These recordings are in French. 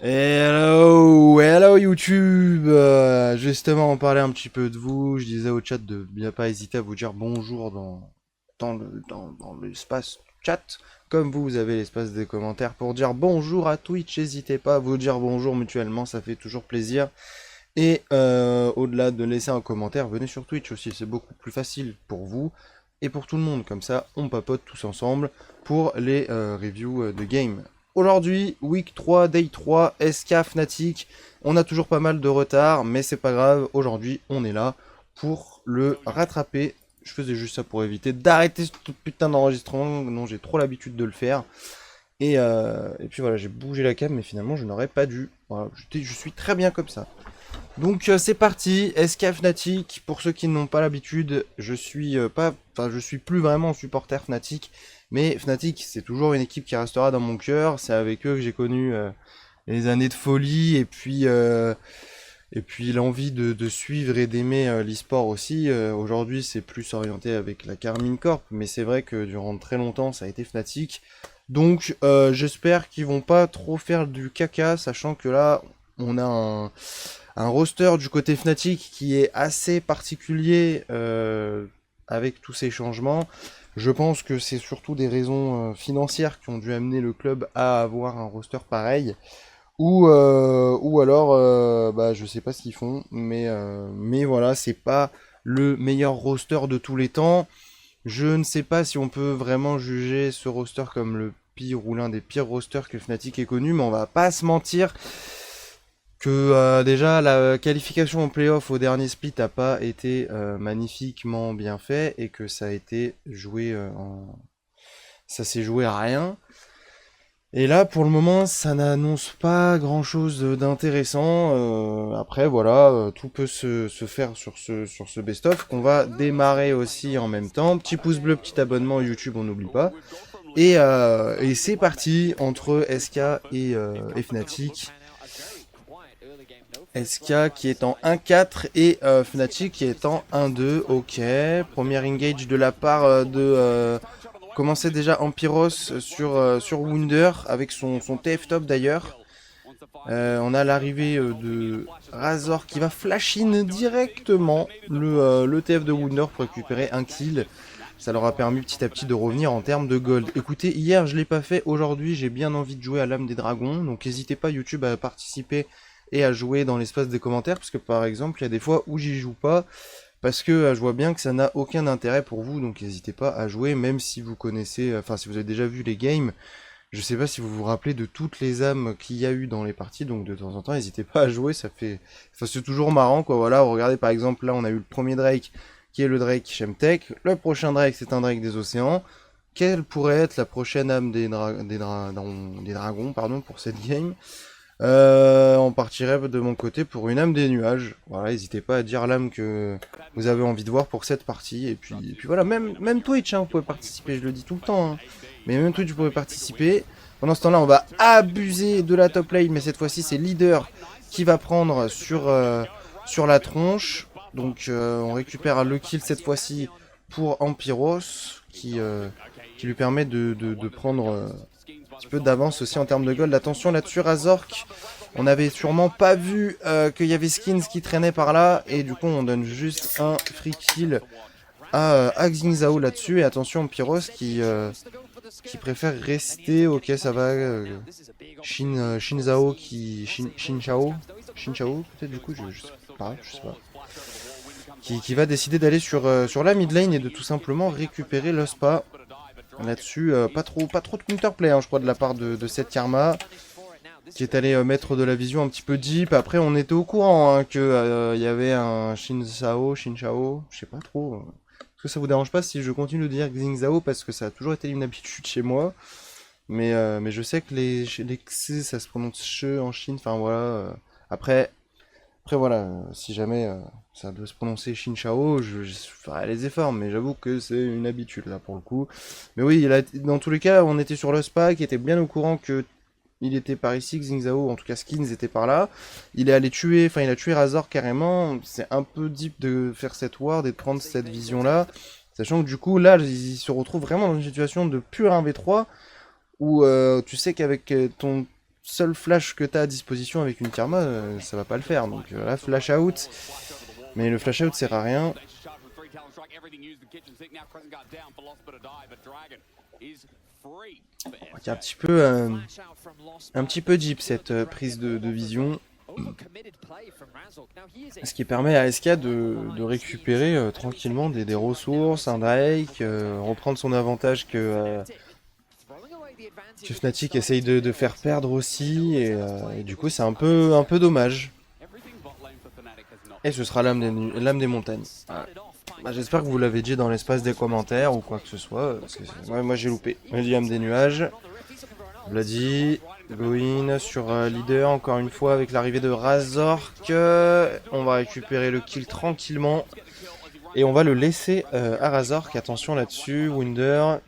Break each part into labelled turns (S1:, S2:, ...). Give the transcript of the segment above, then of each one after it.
S1: Hello YouTube. Justement, on parlait un petit peu de vous. Je disais au chat de bien pas hésiter à vous dire bonjour dans l'espace chat. Comme vous avez l'espace des commentaires pour dire bonjour à Twitch. N'hésitez pas à vous dire bonjour mutuellement, ça fait toujours plaisir. Et au-delà de laisser un commentaire, venez sur Twitch aussi. C'est beaucoup plus facile pour vous et pour tout le monde. Comme ça, on papote tous ensemble pour les reviews de game. Aujourd'hui, week 3, day 3, SK Fnatic. On a toujours pas mal de retard, mais c'est pas grave. Aujourd'hui, on est là pour le rattraper. Je faisais juste ça pour éviter d'arrêter ce putain d'enregistrement. Non, j'ai trop l'habitude de le faire. Et puis voilà, j'ai bougé la cam, mais finalement, je n'aurais pas dû. Voilà, je suis très bien comme ça. Donc c'est parti, SK Fnatic. Pour ceux qui n'ont pas l'habitude, je suis je suis plus vraiment supporter Fnatic, mais Fnatic c'est toujours une équipe qui restera dans mon cœur. C'est avec eux que j'ai connu les années de folie et puis l'envie de suivre et d'aimer l'e-sport aussi. Aujourd'hui c'est plus orienté avec la Carmine Corp, mais c'est vrai que durant très longtemps ça a été Fnatic. Donc j'espère qu'ils vont pas trop faire du caca, sachant que là on a un roster du côté Fnatic qui est assez particulier avec tous ces changements. Je pense que c'est surtout des raisons financières qui ont dû amener le club à avoir un roster pareil. Ou alors, je sais pas ce qu'ils font, mais voilà, c'est pas le meilleur roster de tous les temps. Je ne sais pas si on peut vraiment juger ce roster comme le pire ou l'un des pires rosters que Fnatic ait connu, mais on va pas se mentir que déjà la qualification en playoff au dernier split n'a pas été magnifiquement bien fait et que ça a été joué ça s'est joué à rien. Et là, pour le moment, ça n'annonce pas grand-chose d'intéressant. Après, voilà, tout peut se faire sur ce best-of qu'on va démarrer aussi en même temps. Petit pouce bleu, petit abonnement YouTube, on n'oublie pas. Et c'est parti entre SK et Fnatic. SK qui est en 1-4 et Fnatic qui est en 1-2. Ok, premier engage de la part commençait déjà Ampiros sur Wunder avec son TF top d'ailleurs. On a l'arrivée de Razor qui va flash in directement le TF de Wunder pour récupérer un kill. Ça leur a permis petit à petit de revenir en termes de gold. Écoutez, hier je l'ai pas fait, aujourd'hui j'ai bien envie de jouer à l'âme des dragons. Donc n'hésitez pas YouTube à participer et à jouer dans l'espace des commentaires. Parce que par exemple, il y a des fois où j'y joue pas. Parce que je vois bien que ça n'a aucun intérêt pour vous. Donc n'hésitez pas à jouer, même si vous connaissez, enfin si vous avez déjà vu les games. Je sais pas si vous vous rappelez de toutes les âmes qu'il y a eu dans les parties. Donc de temps en temps, n'hésitez pas à jouer. Ça fait, enfin, c'est toujours marrant quoi. Voilà, regardez par exemple là, on a eu le premier Drake qui est le Drake Shemtek. Le prochain Drake, c'est un Drake des océans. Quelle pourrait être la prochaine âme des dragons pardon, pour cette game? On partirait de mon côté pour une âme des nuages. Voilà, n'hésitez pas à dire l'âme que vous avez envie de voir pour cette partie. Et puis voilà, même Twitch, hein, vous pouvez participer, je le dis tout le temps. Hein. Mais même Twitch, vous pouvez participer. Pendant ce temps-là, on va abuser de la top lane, mais cette fois-ci, c'est Leader qui va prendre sur la tronche. Donc on récupère le kill cette fois-ci pour Ampiros, qui lui permet de prendre un petit peu d'avance aussi en termes de gold. Attention là-dessus, Razork. On n'avait sûrement pas vu qu'il y avait Skins qui traînait par là. Et du coup, on donne juste un free kill à Xing Zhao là-dessus. Et attention, Pyros qui préfère rester. Ok, ça va. Shin Zhao Shin Chao. Shin Chao, peut-être du coup, je sais pas. Je sais pas. Qui va décider d'aller sur la mid lane et de tout simplement récupérer le spa. Là-dessus, pas trop de counterplay, hein, je crois, de la part de cette Karma, qui est allé mettre de la vision un petit peu deep. Après, on était au courant hein, que y avait un Shin Chao, je sais pas trop. Est-ce que ça vous dérange pas si je continue de dire Xing Zhao parce que ça a toujours été une habitude chez moi. Mais je sais que les X, ça se prononce che en Chine, enfin voilà. Après, voilà, si jamais ça doit se prononcer Shinchao, je ferai les efforts, mais j'avoue que c'est une habitude là pour le coup. Mais oui, dans tous les cas, on était sur le spa qui était bien au courant que il était par ici, Xingzhao, en tout cas Skins était par là. Il est allé tuer, enfin il a tué Razor carrément. C'est un peu deep de faire cette ward et de prendre cette vision là. Sachant que du coup, là, il se retrouve vraiment dans une situation de pur 1v3 où tu sais qu'avec seul flash que tu as à disposition avec une Karma, ça va pas le faire. Donc là, flash out. Mais le flash out sert à rien. Il y a un petit peu deep cette prise de vision. Ce qui permet à SK de récupérer tranquillement des ressources, un Drake, reprendre son avantage que Fnatic essaye de faire perdre aussi. Et du coup c'est un peu dommage. Et ce sera l'âme des montagnes. Voilà. Bah, j'espère que vous l'avez dit dans l'espace des commentaires ou quoi que ce soit. Parce que moi j'ai loupé. L'âme des nuages. Vladi, Goin sur leader encore une fois avec l'arrivée de Razork. On va récupérer le kill tranquillement. Et on va le laisser à Razork. Attention là-dessus. Wunder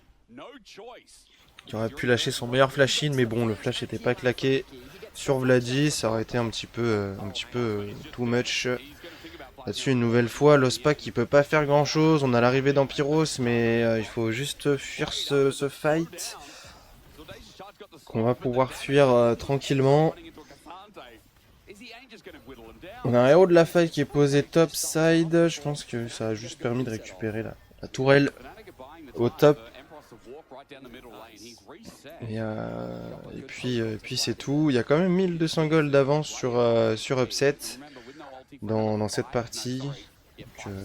S1: qui aurait pu lâcher son meilleur flash in. Mais bon, le flash n'était pas claqué sur Vladi. Ça aurait été un petit peu too much. Là-dessus, une nouvelle fois, l'Ospa qui peut pas faire grand chose. On a l'arrivée d'Ampiros, mais il faut juste fuir ce fight. Qu'on va pouvoir fuir tranquillement. On a un héros de la faille qui est posé top side. Je pense que ça a juste permis de récupérer la tourelle au top. Et puis c'est tout. Il y a quand même 1200 gold d'avance sur Upset dans cette partie. Donc,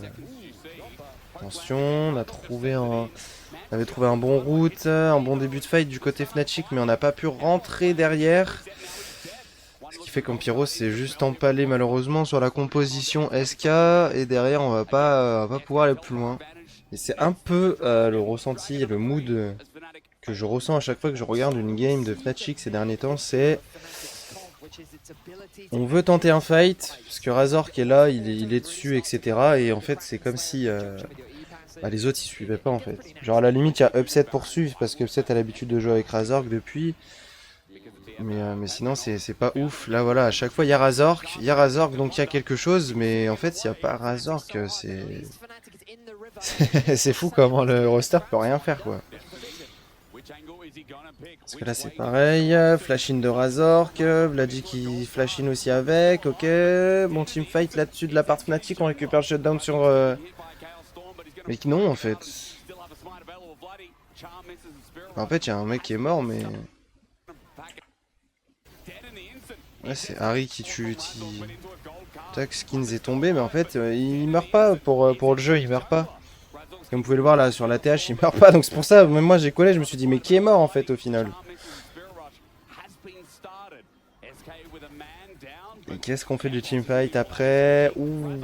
S1: attention, on avait trouvé un bon route, un bon début de fight du côté Fnatic, mais on n'a pas pu rentrer derrière. Ce qui fait qu'Ampiros s'est juste empalé malheureusement sur la composition SK, et derrière on va pas pouvoir aller plus loin. Et c'est un peu le ressenti et le mood que je ressens à chaque fois que je regarde une game de Fnatic ces derniers temps, c'est... On veut tenter un fight, parce que Razork est là, il est dessus, etc. Et en fait c'est comme si... les autres ils suivaient pas en fait. Genre à la limite il y a Upset pour suivre parce que Upset a l'habitude de jouer avec Razork depuis. Mais sinon c'est pas ouf. Là voilà, à chaque fois il y a Razork, donc il y a quelque chose. Mais en fait s'il n'y a pas Razork c'est... c'est fou comment le roster peut rien faire quoi. Parce que là c'est pareil, flash in de Razork, Vladi qui flash in aussi avec, ok. Bon teamfight là-dessus de la part Fnatic, on récupère le shutdown sur... Mais non en fait. En fait il y a un mec qui est mort mais... Ouais c'est Harry qui tue... Tac, Skins est tombé mais en fait il meurt pas pour le jeu, il meurt pas. Comme vous pouvez le voir là sur la TH il meurt pas donc c'est pour ça, même moi j'ai collé, je me suis dit mais qui est mort en fait au final. Et qu'est-ce qu'on fait du teamfight après? Ouh.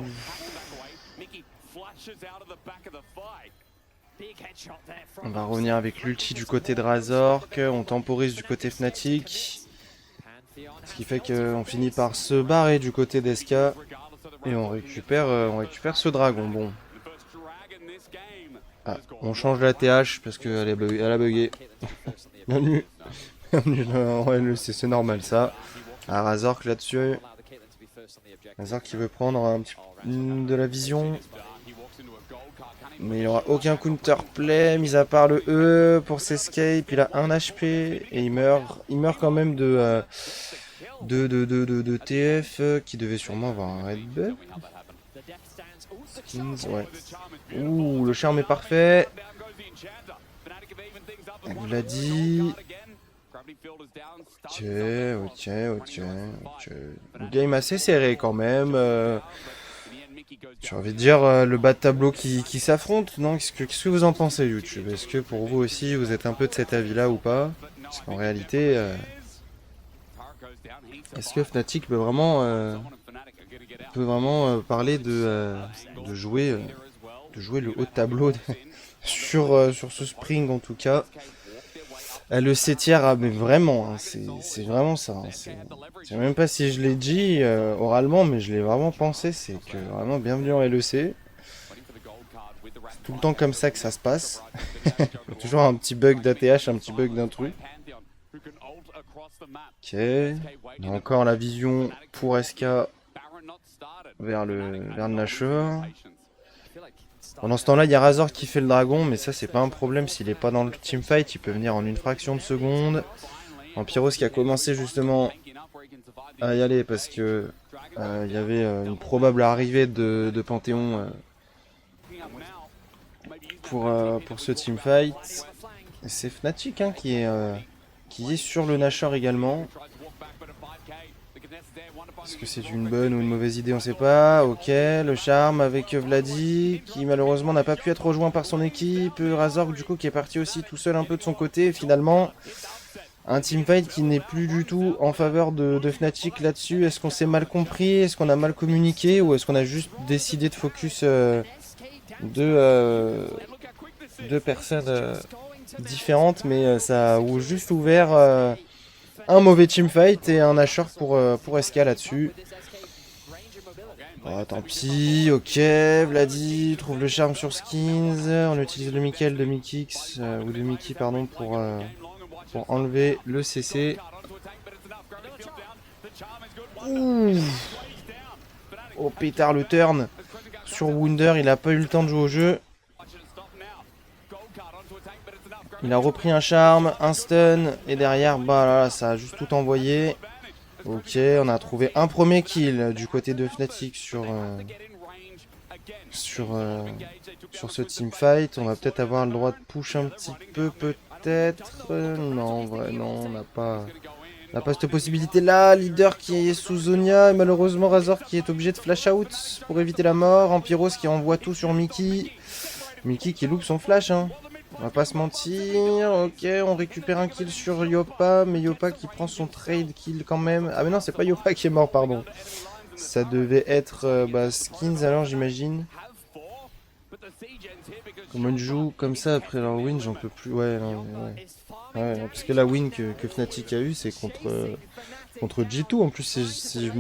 S1: On va revenir avec l'ulti du côté de Razork, on temporise du côté Fnatic. Ce qui fait qu'on finit par se barrer du côté d'SK. Et on récupère ce dragon. Bon. Ah, on change la TH parce qu'elle a bugué. Bienvenue. Bienvenue, c'est normal ça. Ah, Razork là-dessus. Razork qui veut prendre un petit de la vision. Mais il n'y aura aucun counterplay, mis à part le E pour s'escape. Il a 1 HP et il meurt quand même de TF qui devait sûrement avoir un red buff. Skins, ouais. Ouh, le charme est parfait. On l'a dit. Ok. Une game assez serré quand même. J'ai envie de dire le bas de tableau qui s'affronte, non? Qu'est-ce que vous en pensez YouTube? Est-ce que pour vous aussi vous êtes un peu de cet avis-là ou pas? Parce qu'en réalité, est-ce que Fnatic peut vraiment, parler de jouer le haut de tableau sur ce Spring en tout cas? Le C-tier, mais vraiment, hein, c'est vraiment ça. Hein, je sais même pas si je l'ai dit oralement, mais je l'ai vraiment pensé. C'est que vraiment, bienvenue en LEC. C'est tout le temps comme ça que ça se passe. Il y a toujours un petit bug d'ATH, un petit bug d'un truc. Ok. On a encore la vision pour SK vers le Nashor. Pendant ce temps-là, il y a Razor qui fait le dragon, mais ça, c'est pas un problème. S'il est pas dans le teamfight, il peut venir en une fraction de seconde. Ampyros qui a commencé justement à y aller parce que il y avait une probable arrivée de Panthéon pour ce teamfight. Et c'est Fnatic hein, qui est sur le Nashor également. Est-ce que c'est une bonne ou une mauvaise idée, on sait pas. Ok, le charme avec Vladi, qui malheureusement n'a pas pu être rejoint par son équipe. Razork du coup qui est parti aussi tout seul un peu de son côté. Et finalement, un teamfight qui n'est plus du tout en faveur de Fnatic là-dessus. Est-ce qu'on s'est mal compris? Est-ce qu'on a mal communiqué? Ou est-ce qu'on a juste décidé de focus deux personnes différentes? Mais ça a juste ouvert... un mauvais teamfight et un Nashor pour SK là-dessus. Oh, tant pis, ok, Vladi trouve le charme sur Skins. On utilise le Mikael de Mikix, ou de Mickey pardon, pour enlever le CC. Ouh. Oh pétard le turn sur Wunder, il a pas eu le temps de jouer au jeu. Il a repris un charme, un stun, et derrière, bah là, ça a juste tout envoyé. Ok, on a trouvé un premier kill du côté de Fnatic sur ce teamfight. On va peut-être avoir le droit de push un petit peu, peut-être. Non, ouais, non, on n'a pas cette possibilité-là. Leader qui est sous Zonia, et malheureusement Razor qui est obligé de flash out pour éviter la mort. Ampyros qui envoie tout sur Mickey. Mickey qui loupe son flash, hein. On va pas se mentir, ok, on récupère un kill sur Yopa, mais Yopa qui prend son trade kill quand même. Ah mais non, c'est pas Yopa qui est mort, pardon. Ça devait être Skins alors j'imagine. Comment ils jouent comme ça après leur win, j'en peux plus. Ouais, non, ouais, parce que la win que Fnatic a eu, c'est contre G2 en plus, si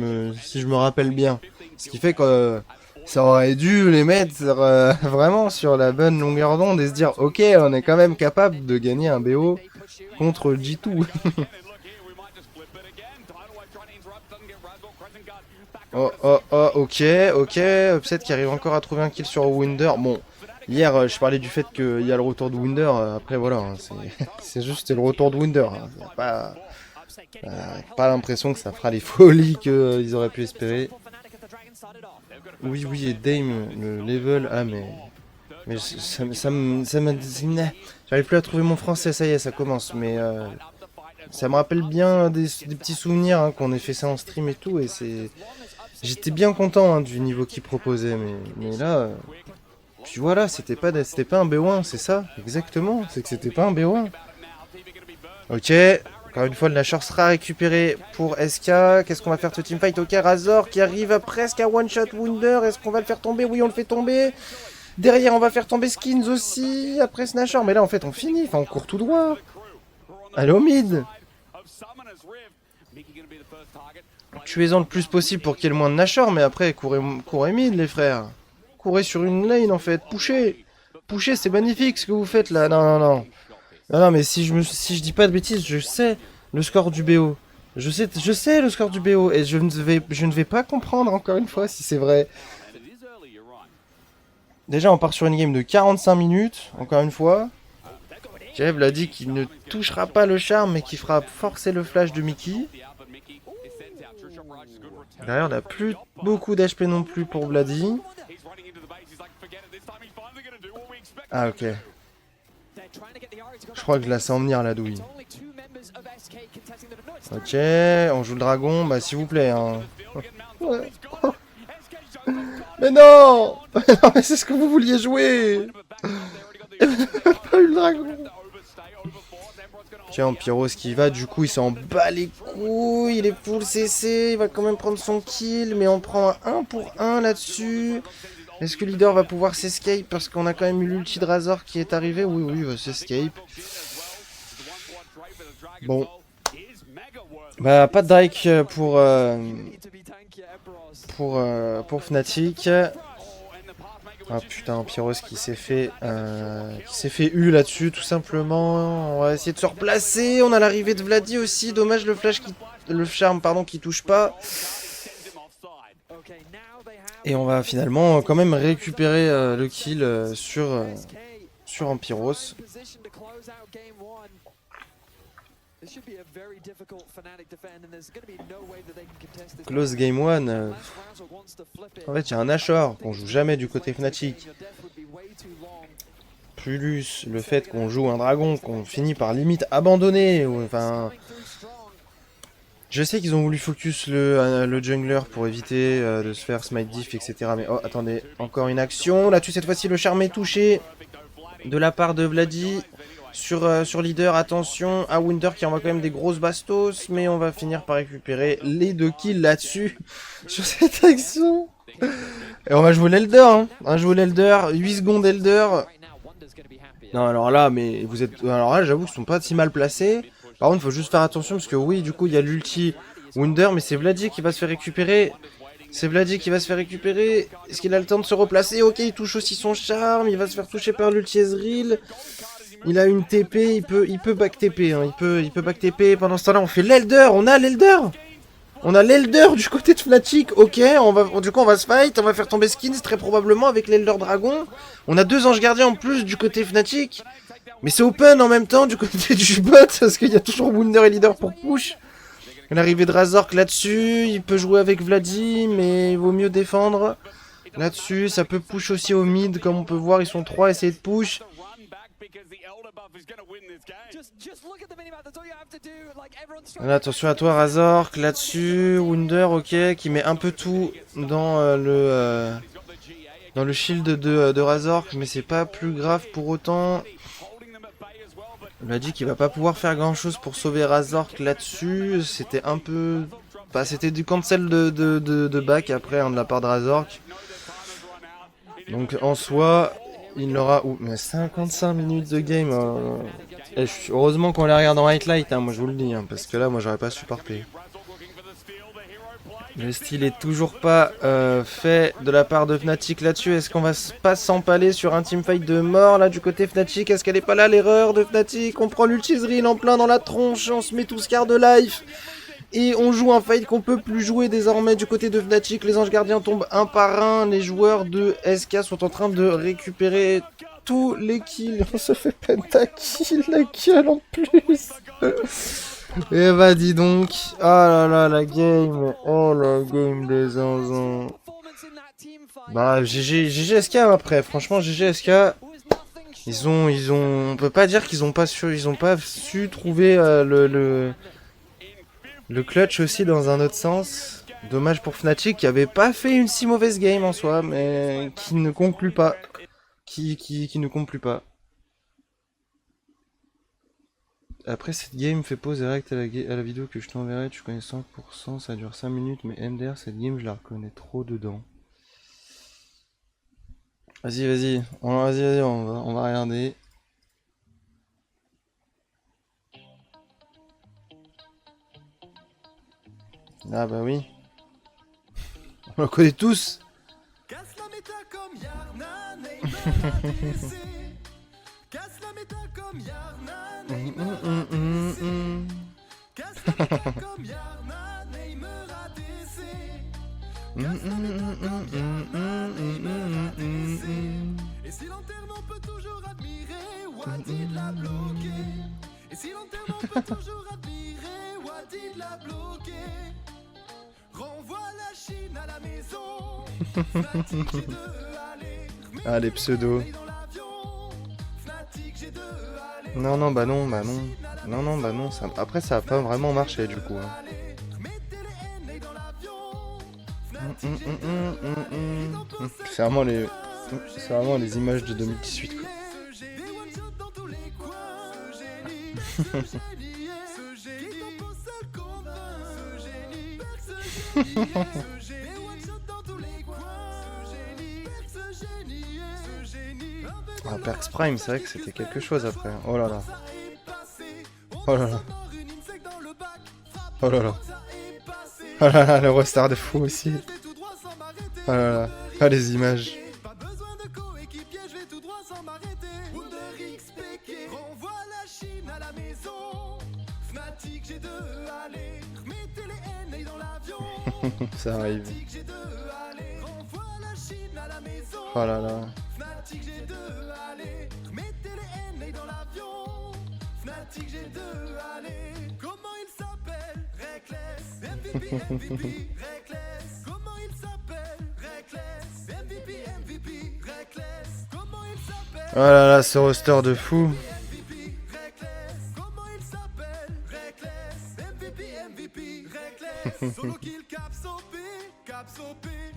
S1: je me rappelle bien. Ce qui fait que... ça aurait dû les mettre vraiment sur la bonne longueur d'onde et se dire ok, on est quand même capable de gagner un BO contre G2. Ok, Upset qui arrive encore à trouver un kill sur Wunder. Bon, hier je parlais du fait qu'il y a le retour de Wunder, après voilà, hein, c'est juste le retour de Wunder. Hein. Pas l'impression que ça fera les folies qu'ils auraient pu espérer. Oui, et Dame, le level, mais ça m'a... J'arrive plus à trouver mon français, ça y est, ça commence, mais ça me rappelle bien des petits souvenirs hein, qu'on ait fait ça en stream et tout, et c'est... J'étais bien content hein, du niveau qu'ils proposaient, mais là... Puis voilà, c'était pas un BO1, c'est ça, exactement, c'est que c'était pas un BO1. Ok, encore une fois, le Nashor sera récupéré pour SK. Qu'est-ce qu'on va faire ce teamfight? Ok, Razor qui arrive à presque à one-shot Wunder. Est-ce qu'on va le faire tomber? Oui, on le fait tomber. Derrière, on va faire tomber Skins aussi. Après ce Nashor. Mais là, en fait, on finit. Enfin, on court tout droit. Allez au mid. Tuez-en le plus possible pour qu'il y ait le moins de Nashor. Mais après, courez mid, les frères. Courez sur une lane, en fait. Poussez. Poussez, c'est magnifique ce que vous faites là. Non. Non, mais si je dis pas de bêtises, je sais le score du BO. Je sais le score du BO et je ne vais pas comprendre encore une fois si c'est vrai. Déjà, on part sur une game de 45 minutes, encore une fois. Jeff l'a dit qu'il ne touchera pas le charme, mais qu'il fera forcer le flash de Mickey. D'ailleurs, on n'a plus beaucoup d'HP non plus pour Vladi. Ah, ok. Je crois que je la sens venir la douille. Ok, on joue le dragon, bah s'il vous plaît. Hein. Ouais. Mais non. Non, mais c'est ce que vous vouliez jouer. Pas eu le dragon. Tiens, Ampyros qui va, du coup il s'en bat les couilles, il est full CC, il va quand même prendre son kill, mais on prend un 1 pour 1 là-dessus. Est-ce que Leader va pouvoir s'escape parce qu'on a quand même eu l'ulti de Razor qui est arrivé? Oui, il va s'escape. Bon. Bah, pas de Drake pour Fnatic. Ah putain, Ampyros qui s'est fait U là-dessus, tout simplement. On va essayer de se replacer. On a l'arrivée de Vladi aussi. Dommage le charme qui touche pas. Et on va finalement quand même récupérer le kill sur, sur Ampyros. Close game 1. En fait, il y a un Nashor qu'on joue jamais du côté Fnatic. Plus le fait qu'on joue un dragon qu'on finit par limite abandonner. Enfin, je sais qu'ils ont voulu focus le jungler pour éviter de se faire smite diff, etc. Mais oh, attendez, encore une action. Là-dessus, cette fois-ci, le charme est touché de la part de Vladi. Sur leader, attention à Wunder qui envoie quand même des grosses bastos, mais on va finir par récupérer les 2 kills là-dessus, sur cette action. Et on va jouer l'Elder, hein. On va jouer l'Elder, 8 secondes Elder. Non, alors là, mais vous êtes... Alors là, j'avoue qu'ils sont pas si mal placés. Par contre, il faut juste faire attention, parce que oui, du coup, il y a l'ulti Wunder, mais c'est Vladi qui va se faire récupérer. C'est Vladi qui va se faire récupérer. Est-ce qu'il a le temps de se replacer? Ok, il touche aussi son charme, il va se faire toucher par l'ulti Ezreal. Il a une TP, il peut back TP, hein. il peut back TP. Pendant ce temps-là, on fait l'Elder, on a l'Elder. On a l'Elder du côté de Fnatic, ok, du coup on va se fight, on va faire tomber Skins très probablement avec l'Elder Dragon. On a 2 anges gardiens en plus du côté Fnatic. Mais c'est open en même temps du côté du bot, parce qu'il y a toujours Wunder et Leader pour push. L'arrivée de Razork là-dessus, il peut jouer avec Vladi, mais il vaut mieux défendre. Là-dessus, ça peut push aussi au mid, comme on peut voir, ils sont 3 à essayer de push. Là, attention à toi Razork, là-dessus, Wunder, ok, qui met un peu tout dans le shield de Razork, mais c'est pas plus grave pour autant. Il a dit qu'il va pas pouvoir faire grand chose pour sauver Razork là-dessus, c'était un peu... Bah, c'était du cancel de back après hein, de la part de Razork. Donc en soi, il aura 55 minutes de game. Heureusement qu'on les regarde en highlight, hein, moi je vous le dis, hein, parce que là, moi j'aurais pas supporté. Le style est toujours pas fait de la part de Fnatic là-dessus. Est-ce qu'on va pas s'empaler sur un teamfight de mort là du côté Fnatic? Est-ce qu'elle est pas là l'erreur de Fnatic? On prend l'ulti Ezreal en plein dans la tronche, on se met tous quart de life. Et on joue un fight qu'on peut plus jouer désormais du côté de Fnatic. Les anges gardiens tombent un par un. Les joueurs de SK sont en train de récupérer tous les kills. On se fait pentakill, la gueule en plus. Et bah dis donc. Ah là là, la game. Oh la game des zinzins. Bah GG SK après. Franchement GG SK. On peut pas dire qu'ils ont pas su trouver le clutch aussi dans un autre sens. Dommage pour Fnatic qui avait pas fait une si mauvaise game en soi, mais qui ne conclut pas. Qui ne conclut pas. Après cette game, fais pause direct à la vidéo que je t'enverrai, tu connais 100%, ça dure 5 minutes, mais MDR, cette game, je la reconnais trop dedans. Vas-y, on va regarder. Ah bah oui. On le connaît tous. Casse la méta comme Yarna, casse la méta comme Yarna, casse la méta comme Yarna, Neymar ADC. Casse la méta comme Yarna, et si l'enterrement peut toujours admirer, Wadi l'a bloqué. Et si l'enterrement peut toujours admirer, Wadi l'a bloqué. Renvoie la Chine à la maison. Ah les pseudos. Non, bah non. Non, ça... Après ça a pas vraiment marché du coup. Hein. C'est vraiment les images de 2018 quoi. Ah, Perks Prime, c'est vrai que c'était quelque chose après. Oh là là. Oh là là. Oh là là. Oh là là, le restart de fou aussi. Oh là là. Ah, les images. Ça arrive. Oh là là. Fnatic G2, allez, Oh là là, ce roster de fou.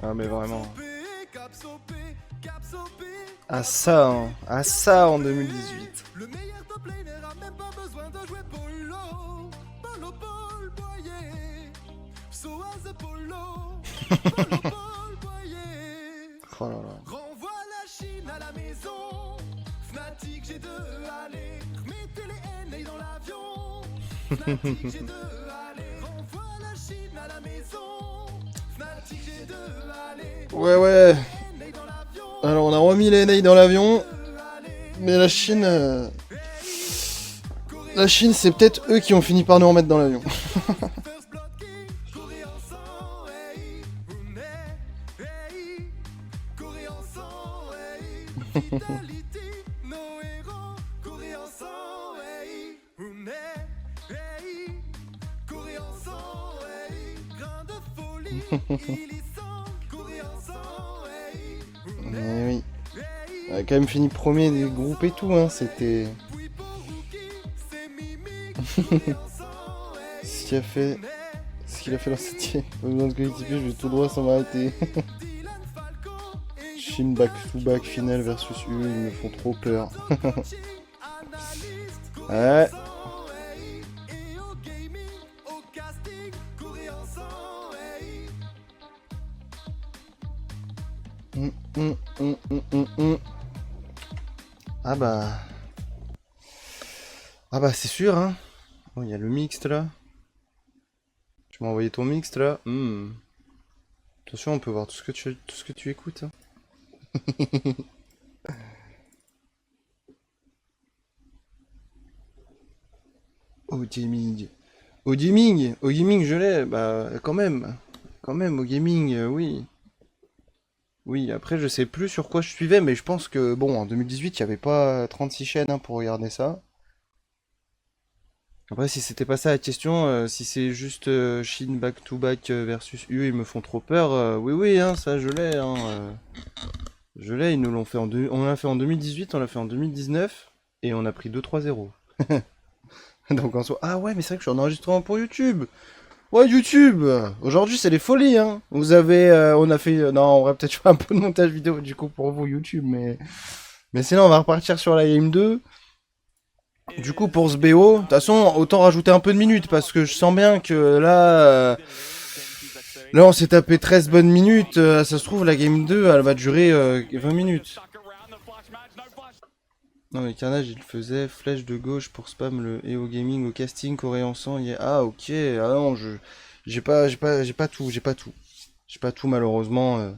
S1: Ah mais vraiment. À ça, hein. À ça en 2018. Le meilleur top laner a même pas besoin de jouer Polo. Polo Paul Boyer. So as a Polo. Polo Paul Boyer. Oh là là. Renvoie la Chine à la maison. Fnatic G2 allez. Remettez les NA dans l'avion. Fnatic G2 allez. Renvoie la Chine à la maison. Fnatic G2 allez. Ouais ouais. Alors on a remis les NA dans l'avion, mais la Chine c'est peut-être eux qui ont fini par nous remettre dans l'avion. Oui. On a quand même fini premier des groupes et tout, hein, c'était... Ce qu'il a fait dans cette game. Pas besoin de coéquipier, je vais tout droit sans m'arrêter. Shin back to back final versus eux, ils me font trop peur. Ouais. Ah bah... Ah bah c'est sûr, hein. Oh, il y a le mixte là. Tu m'as envoyé ton mixte là. Attention, on peut voir tout ce que tu écoutes. Hein. Au gaming. Au gaming. Au gaming, je l'ai. Bah quand même. Quand même, au gaming, oui. Oui, après je sais plus sur quoi je suivais, mais je pense que bon, en 2018, il n'y avait pas 36 chaînes hein, pour regarder ça. Après, si c'était pas ça la question, si c'est juste Shin back to back versus UE, ils me font trop peur. Oui, oui, hein, ça je l'ai. Hein, je l'ai, ils nous l'ont fait on l'a fait en 2018, on l'a fait en 2019, et on a pris 2-3-0. Donc en soi, ah ouais, mais c'est vrai que je suis en enregistrement pour YouTube. Ouais, YouTube. Aujourd'hui, c'est les folies, hein. Vous avez, on a fait, non, on va peut-être faire un peu de montage vidéo du coup pour vous YouTube, mais sinon, on va repartir sur la game 2. Du coup, pour ce BO, de toute façon, autant rajouter un peu de minutes parce que je sens bien que là, là, on s'est tapé 13 bonnes minutes. Ça se trouve, la game 2, elle va durer 20 minutes. Non, mais Carnage, il faisait flèche de gauche pour spam le EO Gaming au casting coréen sang. Ah, ok. Ah non, j'ai pas tout. J'ai pas tout, malheureusement.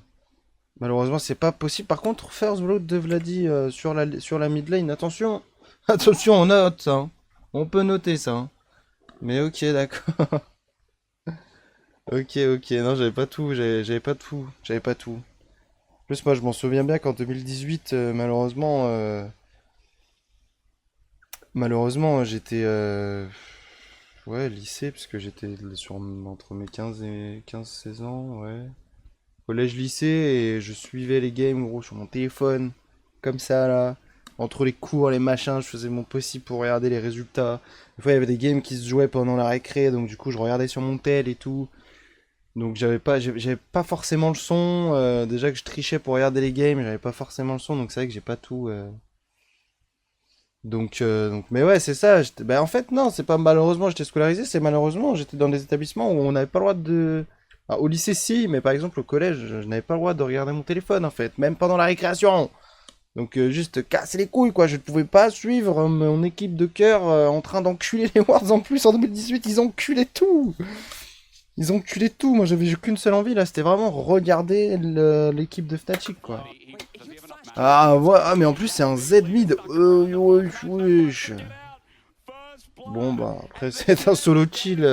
S1: Malheureusement, c'est pas possible. Par contre, First Blood de Vladi sur la mid lane, attention. Attention, on note ça. Hein. On peut noter ça. Hein. Mais ok, d'accord. Ok, ok. Non, j'avais pas tout. J'avais pas tout. J'avais pas tout. En plus, moi, je m'en souviens bien qu'en 2018, malheureusement, j'étais... ouais, lycée, puisque j'étais entre mes 15 et 16 ans, ouais. Collège-lycée, et je suivais les games, gros, sur mon téléphone. Comme ça, là. Entre les cours, les machins, je faisais mon possible pour regarder les résultats. Des fois, il y avait des games qui se jouaient pendant la récré, donc du coup, je regardais sur mon tel et tout. Donc j'avais pas forcément le son. Déjà que je trichais pour regarder les games, j'avais pas forcément le son, donc c'est vrai que j'ai pas tout. Mais ouais, c'est ça. Bah, en fait, non, c'est pas malheureusement j'étais scolarisé, c'est malheureusement j'étais dans des établissements où on n'avait pas le droit de. Ah, au lycée, si, mais par exemple au collège, je n'avais pas le droit de regarder mon téléphone en fait, même pendant la récréation. Donc juste casser les couilles quoi, je ne pouvais pas suivre mon équipe de cœur en train d'enculer les Worlds en plus en 2018, ils enculaient tout. Ils enculaient tout, moi j'avais qu'une seule envie là, c'était vraiment regarder l'équipe de Fnatic quoi. Ah ouais, ah, mais en plus c'est un Z mid. Wesh, wesh. Bon bah après c'est un solo kill.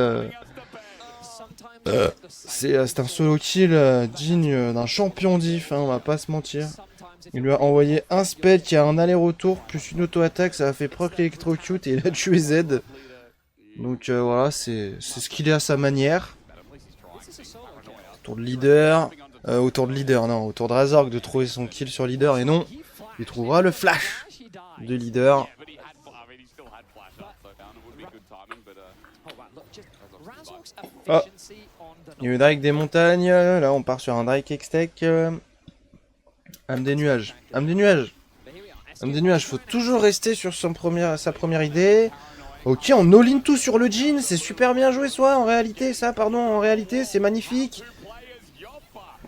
S1: C'est un solo kill digne d'un champion diff, hein, on va pas se mentir. Il lui a envoyé un spell qui a un aller-retour plus une auto-attaque, ça a fait proc l'électrocute et il a tué Z. Donc voilà, c'est ce qu'il est à sa manière. Autour de leader. Autour de leader, non. Autour de Razork de trouver son kill sur leader. Et non, il trouvera le flash de leader. Oh. Il y a eu Drake des montagnes. Là, on part sur un Drake X-Tech. Âme des nuages. Âme des nuages. Âme des nuages. Faut toujours rester sur sa première idée. Ok, on all-in tout sur le Jhin. C'est super bien joué, en réalité. En réalité, c'est magnifique.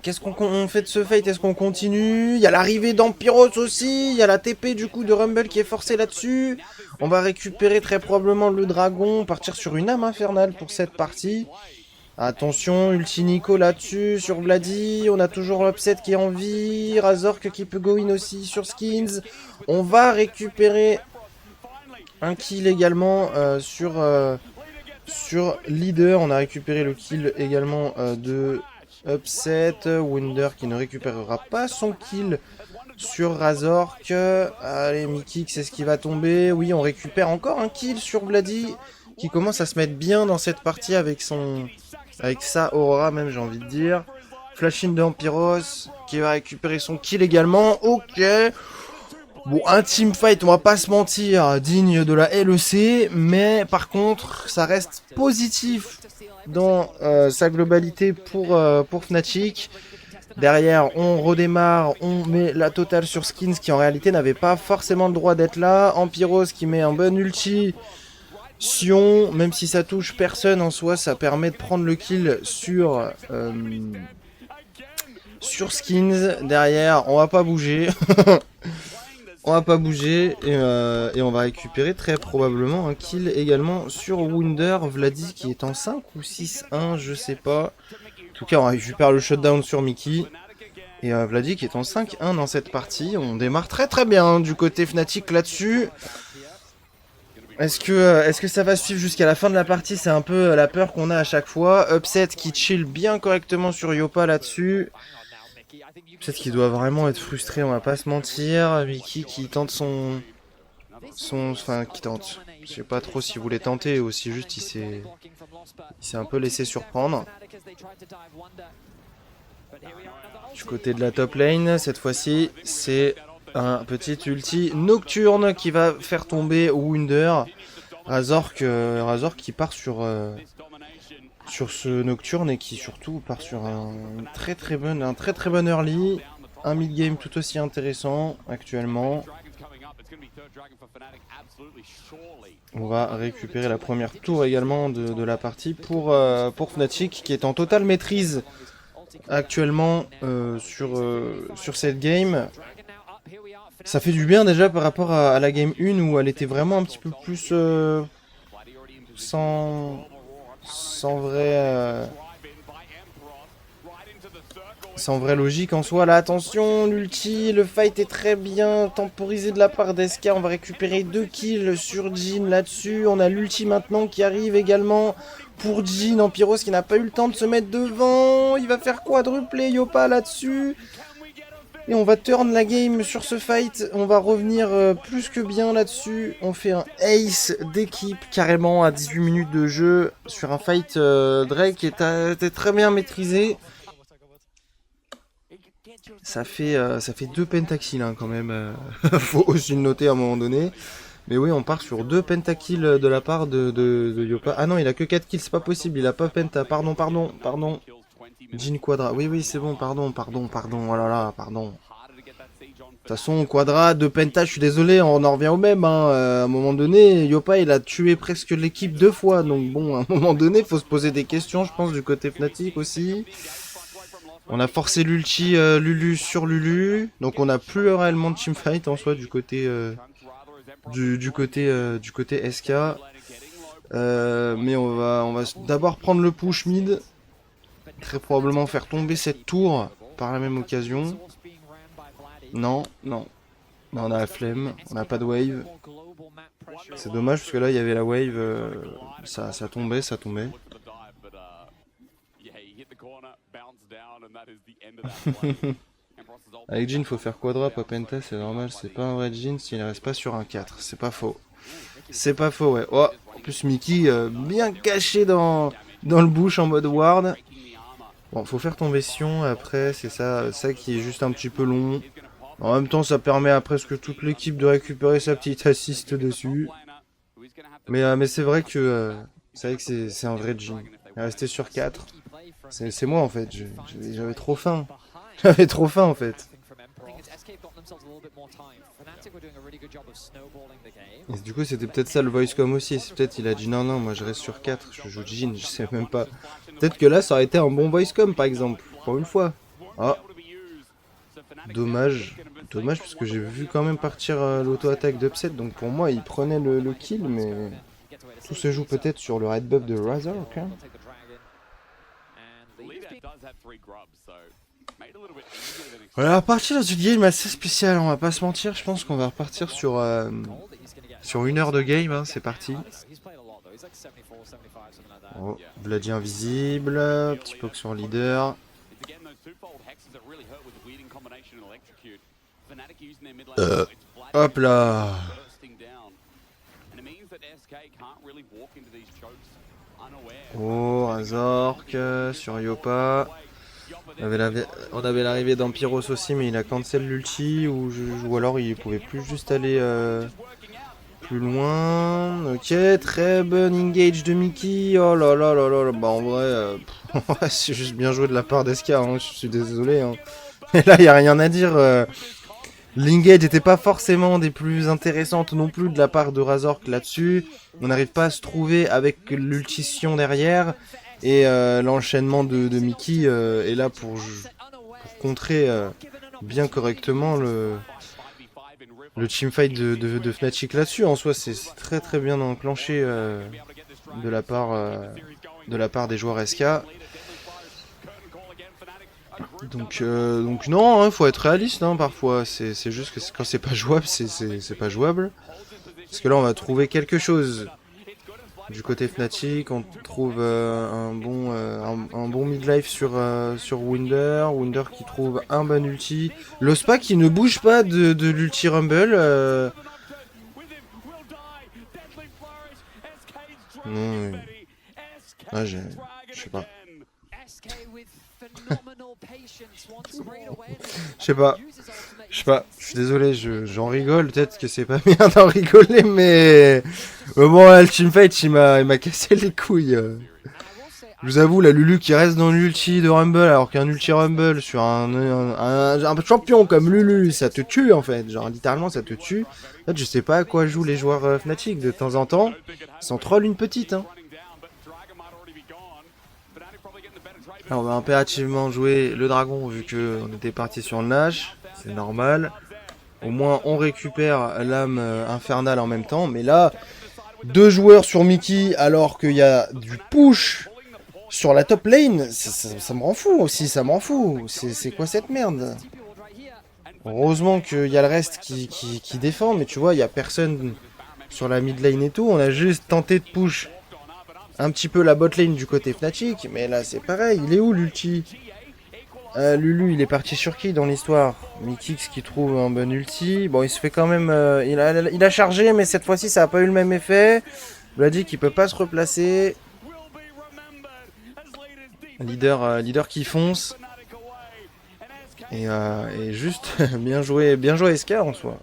S1: Qu'est-ce qu'on fait de ce fight? Est-ce qu'on continue? Il y a l'arrivée d'Ampiros aussi. Il y a la TP du coup de Rumble qui est forcée là-dessus. On va récupérer très probablement le dragon. Partir sur une âme infernale pour cette partie. Attention, Ulti Nico là-dessus, sur Vladi. On a toujours Upset qui est en vie. Razork qui peut go in aussi sur Skins. On va récupérer un kill également sur Leader. On a récupéré le kill également de Upset. Wunder qui ne récupérera pas son kill sur Razork. Allez, Mickey, c'est ce qui va tomber. Oui, on récupère encore un kill sur Vladi qui commence à se mettre bien dans cette partie avec sa Aurora même, j'ai envie de dire. Flash-in de Ampiros qui va récupérer son kill également. Ok. Bon, un teamfight, on va pas se mentir, digne de la LEC, mais par contre, ça reste positif dans sa globalité pour Fnatic. Derrière, on redémarre, on met la totale sur Skins qui en réalité n'avait pas forcément le droit d'être là. Ampiros qui met un bon ulti. Sion, même si ça touche personne en soi, ça permet de prendre le kill sur Skins. Derrière, on va pas bouger. On va pas bouger et on va récupérer très probablement un kill également sur Wunder. Vladi qui est en 5 ou 6-1, je sais pas. En tout cas, on récupère le shutdown sur Mickey. Et Vladi qui est en 5-1 dans cette partie. On démarre très très bien du côté Fnatic là-dessus. Est-ce que ça va suivre jusqu'à la fin de la partie? C'est un peu la peur qu'on a à chaque fois. Upset qui chill bien correctement sur Yopa là-dessus. Peut-être qu'il doit vraiment être frustré, on va pas se mentir. Mickey qui tente enfin, qui tente. Je sais pas trop s'il voulait tenter ou si juste il s'est un peu laissé surprendre. Du côté de la top lane, cette fois-ci, c'est un petit ulti nocturne qui va faire tomber Wunder. Razork qui part sur ce nocturne et qui surtout part sur un très très bon early. Un mid-game tout aussi intéressant actuellement. On va récupérer la première tour également de la partie pour Fnatic qui est en totale maîtrise actuellement sur cette game. Ça fait du bien déjà par rapport à la game 1 où elle était vraiment un petit peu plus sans vraie logique en soi. Là, attention, l'ulti, le fight est très bien temporisé de la part d'SK. On va récupérer 2 kills sur Jhin là-dessus. On a l'ulti maintenant qui arrive également pour Jhin. Ampiros qui n'a pas eu le temps de se mettre devant. Il va faire quadrupler Yopa là-dessus. Et on va turn la game sur ce fight. On va revenir plus que bien là-dessus. On fait un ace d'équipe carrément à 18 minutes de jeu sur un fight Drake qui était très bien maîtrisé. Ça fait 2 pentakills hein, quand même. Faut aussi le noter à un moment donné. Mais oui, on part sur 2 pentakills de la part de Yopa. Ah non, il a que 4 kills, c'est pas possible. Il a pas penta. Pardon. Jhin Quadra. Oui, c'est bon, pardon. Oh là là, pardon. De toute façon, Quadra, 2 penta, je suis désolé, on en revient au même. Hein. À un moment donné, Yopa, il a tué presque l'équipe 2 fois. Donc bon, à un moment donné, faut se poser des questions, je pense, du côté Fnatic aussi. On a forcé l'ulti Lulu sur Lulu. Donc on n'a plus réellement de teamfight en soi du côté du côté SK. Mais on va d'abord prendre le push mid. Très probablement faire tomber cette tour par la même occasion. Non. On a la flemme, on n'a pas de wave. C'est dommage parce que là il y avait la wave, ça tombait. Avec Jhin faut faire quadra, pas penta, c'est normal, c'est pas un vrai Jhin s'il ne reste pas sur un 4, c'est pas faux. Ouais. Oh, en plus Mickey bien caché dans le bush en mode ward. Bon, faut faire tomber Sion après, c'est ça qui est juste un petit peu long. En même temps, ça permet à presque toute l'équipe de récupérer sa petite assist dessus. Mais c'est vrai que c'est un vrai G. Rester sur 4, c'est moi en fait. J'avais trop faim. J'avais trop faim en fait. Et du coup, c'était peut-être ça le voice-com aussi. C'est peut-être il a dit non, non, moi je reste sur 4, je joue Jhin, je sais même pas. Peut-être que là, ça aurait été un bon voice-com par exemple, pour une fois. Ah, dommage. Dommage parce que j'ai vu quand même partir l'auto-attaque d'Upset. Donc pour moi, il prenait le kill, mais tout se joue peut-être sur le red buff de Razork. Hein. Voilà, on va repartir dans une game assez spéciale, on va pas se mentir. Je pense qu'on va repartir sur 1 heure de game. Hein, c'est parti. Oh, Vladi invisible, petit poke sur leader. Hop là. Oh, Razork sur Yopa. On avait l'arrivée d'Ampiros aussi, mais il a cancel l'ulti, ou alors il pouvait plus juste aller plus loin. Ok, très bon engage de Mickey. Oh là là là là, bah en vrai, c'est juste bien joué de la part d'SK, hein, je suis désolé. Hein. Mais là, il n'y a rien à dire. L'engage n'était pas forcément des plus intéressantes non plus de la part de Razork là-dessus. On n'arrive pas à se trouver avec l'ultition derrière. Et l'enchaînement de Mickey est là pour contrer bien correctement le teamfight de Fnatic là-dessus. En soi, c'est très très bien enclenché de la part des joueurs SK. Donc non, hein, faut être réaliste hein, parfois. C'est juste que quand c'est pas jouable, c'est pas jouable. Parce que là, on va trouver quelque chose. Du côté Fnatic, on trouve un bon midlife sur Wunder. Wunder qui trouve un bon ulti. L'Ospa qui ne bouge pas de l'ulti Rumble. Non, mais... ah, je sais pas. Je sais pas. Je suis désolé, j'en rigole. Peut-être que c'est pas bien d'en rigoler, mais bon, le teamfight, il m'a cassé les couilles. Je vous avoue, la Lulu qui reste dans l'ulti de Rumble, alors qu'un ulti Rumble sur un champion comme Lulu, ça te tue en fait. Genre, littéralement, ça te tue. En fait, je sais pas à quoi jouent les joueurs Fnatic. De temps en temps, ils s'en trollent une petite. Hein. Alors, on va impérativement jouer le dragon vu qu'on était parti sur le Nash. C'est normal. Au moins, on récupère l'âme infernale en même temps. Mais là, 2 joueurs sur Mickey alors qu'il y a du push sur la top lane. Ça me rend fou aussi, ça me rend fou. C'est quoi cette merde? Heureusement qu'il y a le reste qui défend. Mais tu vois, il n'y a personne sur la mid lane et tout. On a juste tenté de push un petit peu la bot lane du côté Fnatic, mais là c'est pareil, il est où l'ulti? Lulu il est parti sur qui dans l'histoire? Mikix qui trouve un bon ulti, bon il se fait quand même, il a chargé mais cette fois-ci ça n'a pas eu le même effet. Vladi qui peut pas se replacer. Leader qui fonce. Et juste bien joué SK en soi.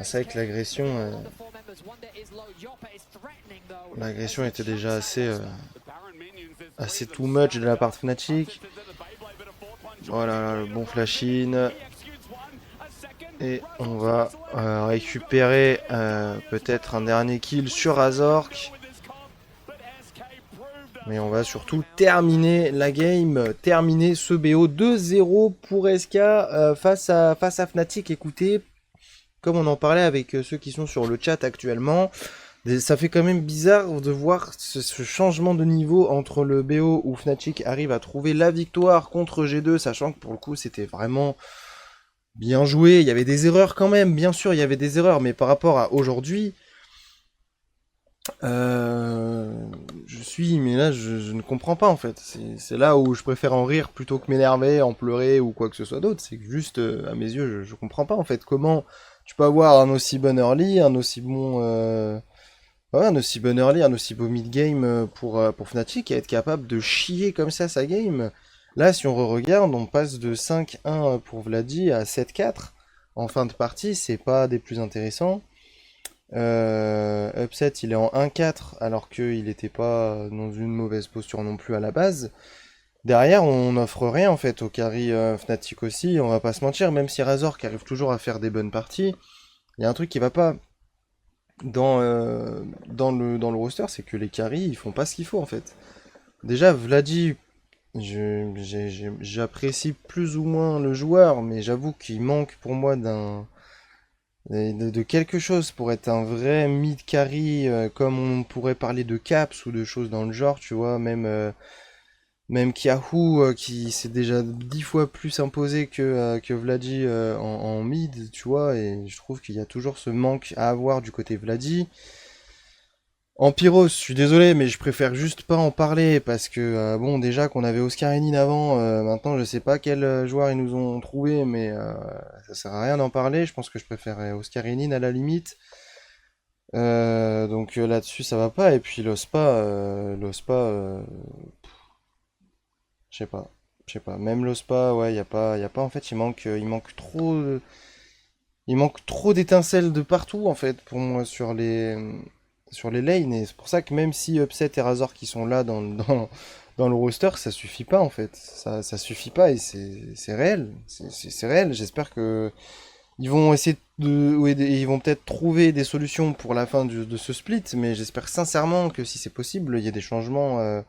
S1: C'est vrai que l'agression était déjà assez too much de la part de Fnatic. Voilà, le bon flash-in. Et on va récupérer peut-être un dernier kill sur Razork. Mais on va surtout terminer la game, terminer ce BO 2-0 pour SK face à Fnatic. Écoutez, comme on en parlait avec ceux qui sont sur le chat actuellement, ça fait quand même bizarre de voir ce changement de niveau entre le BO où Fnatic arrive à trouver la victoire contre G2, sachant que pour le coup c'était vraiment bien joué. Il y avait des erreurs quand même, bien sûr il y avait des erreurs, mais par rapport à aujourd'hui... mais là je ne comprends pas en fait. C'est là où je préfère en rire plutôt que m'énerver, en pleurer ou quoi que ce soit d'autre. C'est que juste à mes yeux je comprends pas en fait comment tu peux avoir un aussi bon early, un aussi bon, ouais, un aussi bon early, un aussi beau mid-game pour Fnatic et être capable de chier comme ça sa game. Là, si on regarde, on passe de 5-1 pour Vladi à 7-4 en fin de partie, c'est pas des plus intéressants. Upset, il est en 1-4 alors qu'il n'était pas dans une mauvaise posture non plus à la base. Derrière, on n'offre rien en fait au carry Fnatic aussi, on va pas se mentir, même si Razor qui arrive toujours à faire des bonnes parties, il y a un truc qui va pas dans le roster, c'est que les carries ils font pas ce qu'il faut en fait. Déjà, Vladi, j'apprécie plus ou moins le joueur, mais j'avoue qu'il manque pour moi de quelque chose pour être un vrai mid carry, comme on pourrait parler de Caps ou de choses dans le genre, tu vois, même Kiahu qui s'est déjà 10 fois plus imposé que Vladi en mid, tu vois, et je trouve qu'il y a toujours ce manque à avoir du côté Vladi. En Pyros, je suis désolé, mais je préfère juste pas en parler parce que bon, déjà qu'on avait Oscar Henin avant, maintenant je sais pas quel joueur ils nous ont trouvé, mais ça sert à rien d'en parler. Je pense que je préférerais Oscar Henin à la limite. Donc là-dessus ça va pas. Et puis l'OSPA, je sais pas, je sais pas. Même l'OSPA, ouais, y a pas. En fait, il manque trop d'étincelles de partout en fait pour moi sur les lanes, et c'est pour ça que même si Upset et Razor qui sont là dans le roster, ça suffit pas en fait. Ça suffit pas et c'est réel. C'est réel. J'espère que ils vont essayer ouais, ils vont peut-être trouver des solutions pour la fin de ce split, mais j'espère sincèrement que si c'est possible, il y a des changements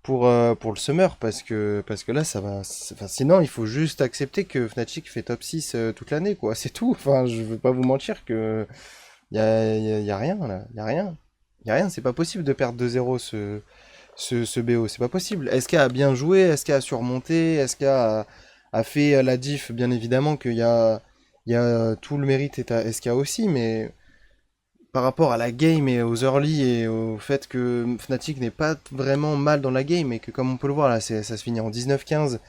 S1: pour le summer parce que là ça va. Enfin, sinon, il faut juste accepter que Fnatic fait top 6 toute l'année, quoi. C'est tout. Enfin, je veux pas vous mentir que y a rien là, y a rien. Y a rien, c'est pas possible de perdre 2-0 ce BO, c'est pas possible. SK a bien joué, SK a surmonté, SK a fait la diff, bien évidemment qu'il y a tout le mérite est à SK aussi, mais par rapport à la game et aux early et au fait que Fnatic n'est pas vraiment mal dans la game et que comme on peut le voir là, ça se finit en 19-15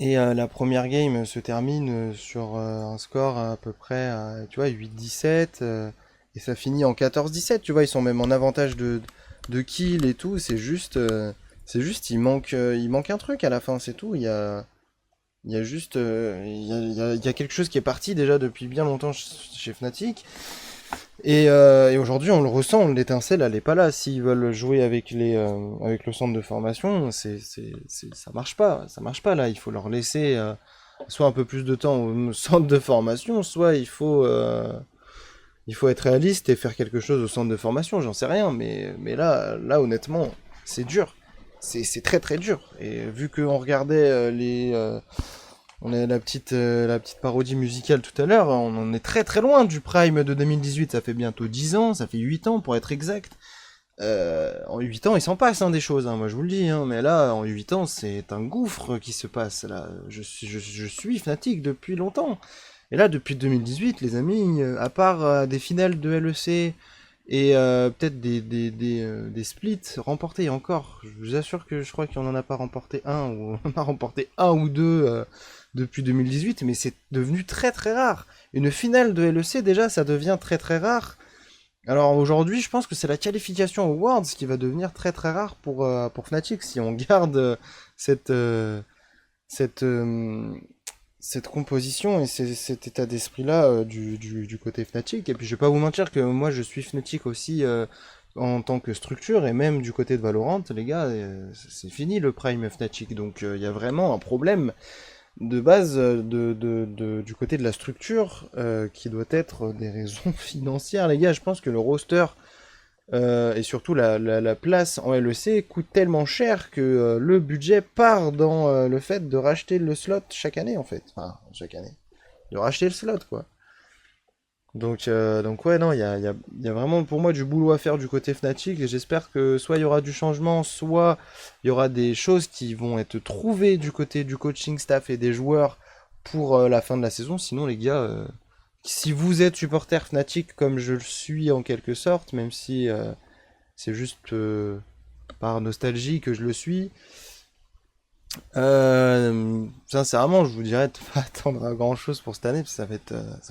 S1: et la première game se termine sur un score à peu près, tu vois, 8-17, et ça finit en 14-17, tu vois, ils sont même en avantage de kill et tout, c'est juste, il manque un truc à la fin, c'est tout, il y a juste, il y a quelque chose qui est parti déjà depuis bien longtemps chez Fnatic, et aujourd'hui, on le ressent, l'étincelle, elle est pas là. S'ils veulent jouer avec le centre de formation, ça marche pas là. Il faut leur laisser soit un peu plus de temps au centre de formation, soit il faut être réaliste et faire quelque chose au centre de formation. J'en sais rien, mais là, honnêtement, c'est dur. C'est très très dur. Et vu qu'on regardait on a la petite parodie musicale tout à l'heure, on en est très très loin du Prime de 2018, ça fait bientôt 10 ans, ça fait 8 ans pour être exact. En 8 ans, il s'en passe des choses, hein, moi je vous le dis, hein, mais là, en 8 ans, c'est un gouffre qui se passe. Là. Je suis Fnatic depuis longtemps. Et là, depuis 2018, les amis, à part des finales de LEC et peut-être des splits remportés, et encore, je vous assure que je crois qu'on n'en a pas remporté un, ou on en a remporté un ou deux depuis 2018, mais c'est devenu très très rare. Une finale de LEC, déjà, ça devient très très rare. Alors aujourd'hui, je pense que c'est la qualification aux Worlds qui va devenir très très rare pour Fnatic, si on garde cette, euh, cette, euh, cette composition et cet état d'esprit-là du côté Fnatic. Et puis je vais pas vous mentir que moi je suis Fnatic aussi en tant que structure, et même du côté de Valorant, les gars, c'est fini le Prime Fnatic. Donc il y a vraiment un problème de base du côté de la structure qui doit être des raisons financières, les gars. Je pense que le roster et surtout la place en LEC coûte tellement cher que le budget part dans le fait de racheter le slot chaque année en fait. Enfin, chaque année. De racheter le slot quoi. Donc ouais, non, il y a vraiment pour moi du boulot à faire du côté Fnatic, et j'espère que soit il y aura du changement, soit il y aura des choses qui vont être trouvées du côté du coaching staff et des joueurs pour la fin de la saison. Sinon, les gars, si vous êtes supporter Fnatic comme je le suis en quelque sorte, même si c'est juste par nostalgie que je le suis, Sincèrement, je vous dirais de pas attendre à grand chose pour cette année, parce que ça va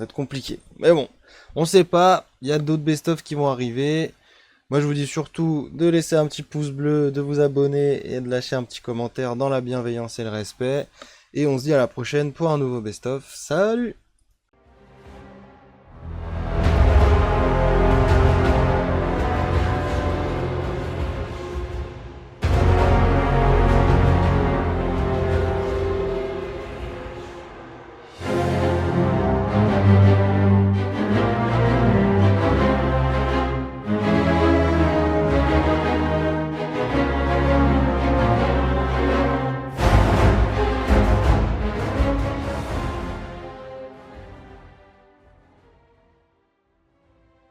S1: être compliqué. Mais bon, on sait pas, il y a d'autres best-of qui vont arriver. Moi, je vous dis surtout de laisser un petit pouce bleu, de vous abonner et de lâcher un petit commentaire dans la bienveillance et le respect. Et on se dit à la prochaine pour un nouveau best-of. Salut!